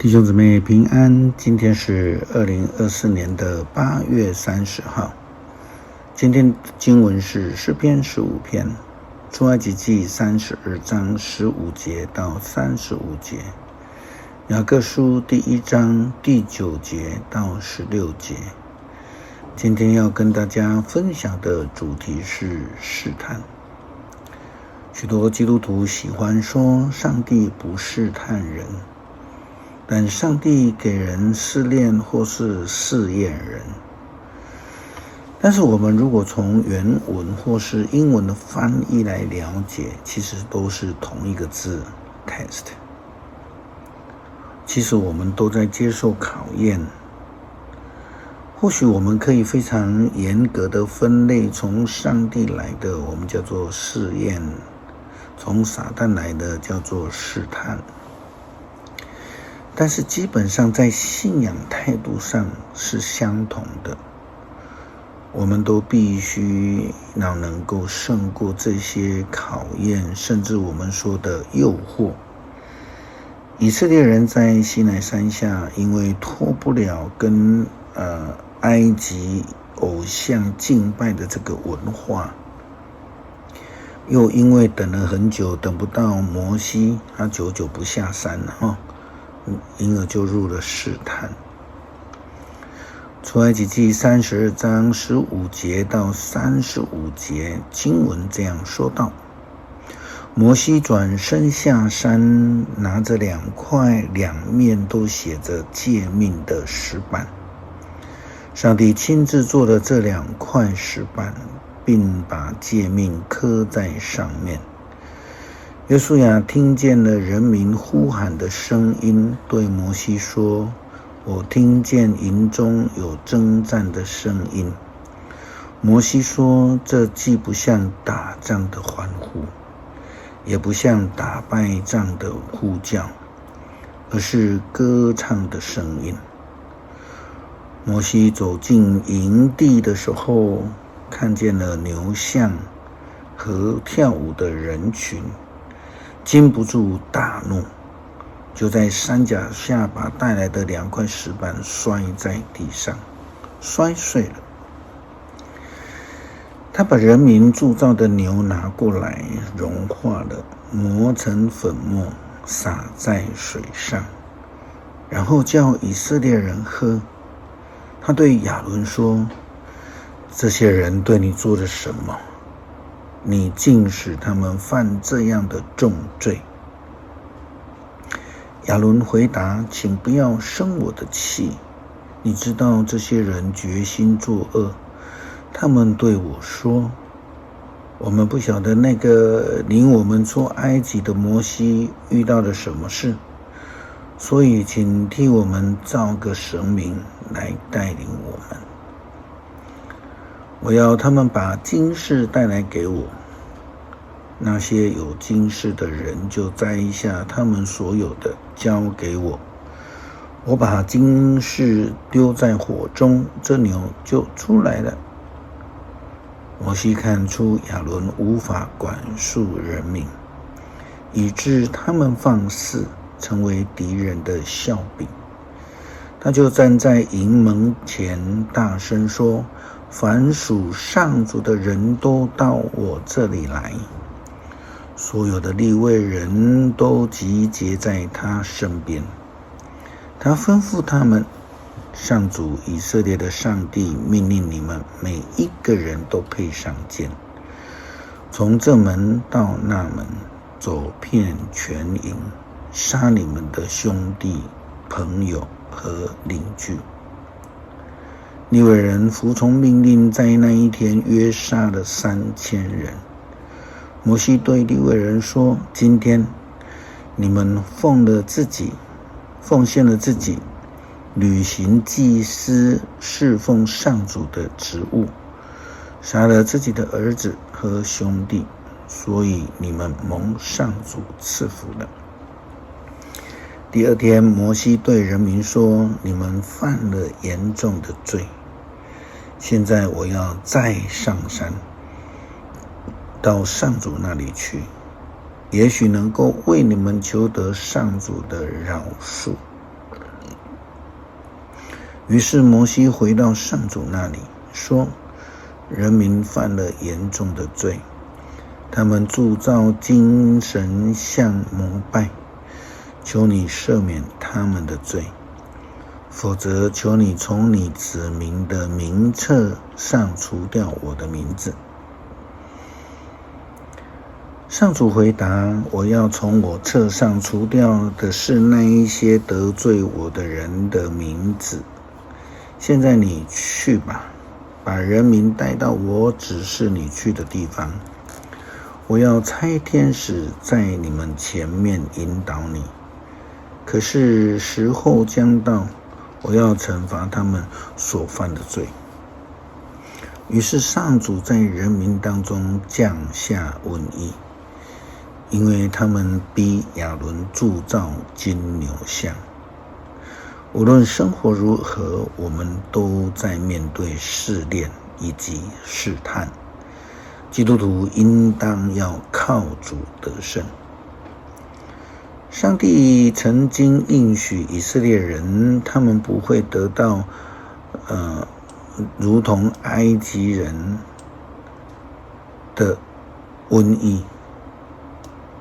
弟兄姊妹平安，今天是2024年的8月30号。今天经文是诗篇15篇，出埃及记32章15节到35节，雅各书第1章第9节到16节。今天要跟大家分享的主题是试探。许多基督徒喜欢说上帝不试探人，但上帝给人试炼或是试验人。但是我们如果从原文或是英文的翻译来了解，其实都是同一个字 test。 其实我们都在接受考验。或许我们可以非常严格的分类，从上帝来的我们叫做试验，从撒旦来的叫做试探。但是基本上在信仰态度上是相同的，我们都必须要能够胜过这些考验，甚至我们说的诱惑。以色列人在西乃山下，因为脱不了跟埃及偶像敬拜的这个文化，又因为等了很久等不到摩西，他久久不下山因而就入了试探。出埃及记32章15节到35节经文这样说道：摩西转身下山，拿着2块两面都写着诫命的石板。上帝亲自做了这2块石板，并把诫命刻在上面。约书亚听见了人民呼喊的声音，对摩西说：我听见营中有征战的声音。摩西说：这既不像打仗的欢呼，也不像打败仗的呼叫，而是歌唱的声音。摩西走进营地的时候，看见了牛象和跳舞的人群，禁不住大怒，就在山脚下把带来的2块石板摔在地上，摔碎了。他把人民铸造的牛拿过来，融化了，磨成粉末，撒在水上，然后叫以色列人喝。他对亚伦说：这些人对你做了什么？你竟使他们犯这样的重罪。亚伦回答：请不要生我的气，你知道这些人决心作恶。他们对我说：我们不晓得那个领我们出埃及的摩西遇到了什么事，所以请替我们造个神明来带领我们。我要他们把金饰带来给我，那些有金饰的人就摘下他们所有的交给我，我把金饰丢在火中，这牛就出来了。摩西看出亚伦无法管束人民，以致他们放肆，成为敌人的笑柄。他就站在营门前大声说：凡属上主的人都到我这里来。所有的利未人都集结在他身边。他吩咐他们：上主以色列的上帝命令你们每一个人都配上剑，从这门到那门，走遍全营，杀你们的兄弟、朋友和邻居。利未人服从命令，在那一天约杀了3000人。摩西对利未人说：今天你们奉献了自己，履行祭司侍奉上主的职务，杀了自己的儿子和兄弟，所以你们蒙上主赐福了。第2天，摩西对人民说：你们犯了严重的罪，现在我要再上山，到上主那里去，也许能够为你们求得上主的饶恕。于是摩西回到上主那里，说：人民犯了严重的罪，他们铸造金神像膜拜，求你赦免他们的罪，否则求你从你子民的名册上除掉我的名字。上主回答：我要从我册上除掉的是那一些得罪我的人的名字。现在你去吧，把人民带到我指示你去的地方。我要差天使在你们前面引导你。可是时候将到，我要惩罚他们所犯的罪。于是上主在人民当中降下瘟疫，因为他们逼亚伦铸造金牛像。无论生活如何，我们都在面对试炼以及试探。基督徒应当要靠主得胜。上帝曾经应许以色列人，他们不会得到如同埃及人的瘟疫，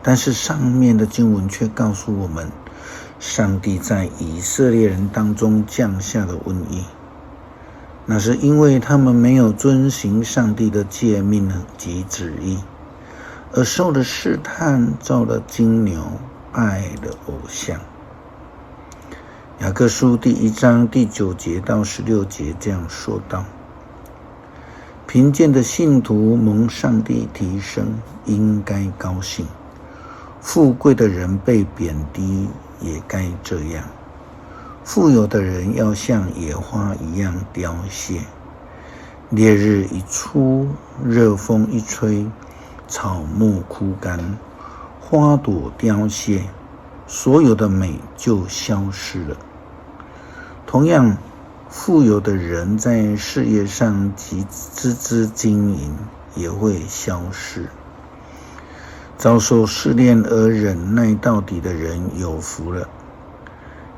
但是上面的经文却告诉我们，上帝在以色列人当中降下的瘟疫，那是因为他们没有遵行上帝的诫命及旨意，而受了试探，造了金牛，拜了偶像。雅各书第1章第9节到16节这样说道：贫贱的信徒蒙上帝提升，应该高兴；富贵的人被贬低，也该这样。富有的人要像野花一样凋谢，烈日一出，热风一吹，草木枯干，花朵凋谢，所有的美就消失了。同样，富有的人在事业上及孜孜经营也会消失。遭受试炼而忍耐到底的人有福了，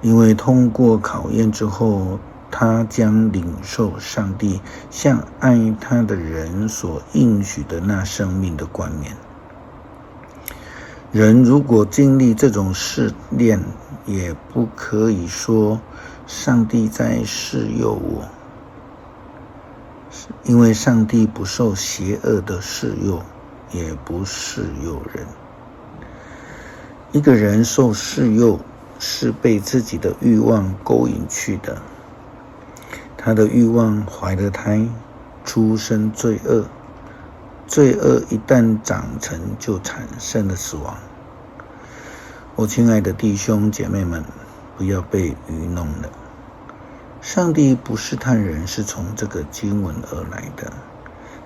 因为通过考验之后，他将领受上帝向爱他的人所应许的那生命的冠冕。人如果经历这种试炼，也不可以说上帝在试诱我，因为上帝不受邪恶的试诱，也不试诱人。一个人受试诱，是被自己的欲望勾引去的。他的欲望怀了胎，出生罪恶，罪恶一旦长成，就产生了死亡。我亲爱的弟兄姐妹们，不要被愚弄了。上帝不试探人，是从这个经文而来的。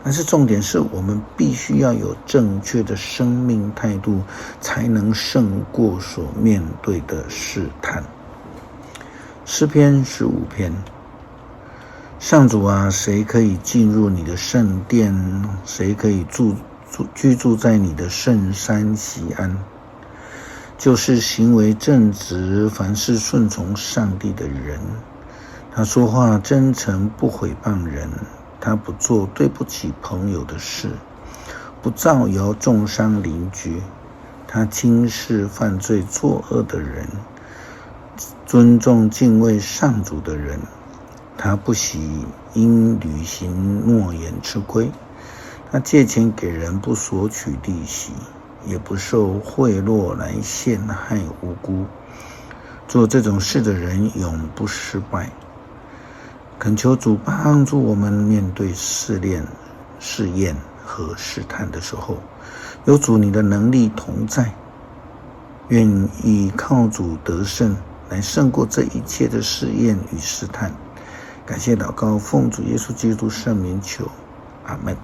但是重点是我们必须要有正确的生命态度，才能胜过所面对的试探。诗篇15篇：上主啊，谁可以进入你的圣殿？谁可以居住在你的圣山锡安？就是行为正直，凡事顺从上帝的人。他说话真诚，不毁谤人。他不做对不起朋友的事，不造谣重伤邻居。他轻视犯罪作恶的人，尊重敬畏上主的人。他不喜因履行诺言吃亏。他借钱给人，不索取利息，也不受贿赂来陷害无辜。做这种事的人永不失败。恳求主帮助我们面对试验和试探的时候，有主你的能力同在，愿意靠主得胜，来胜过这一切的试验与试探。感谢祷告，奉主耶稣基督圣名求，阿们。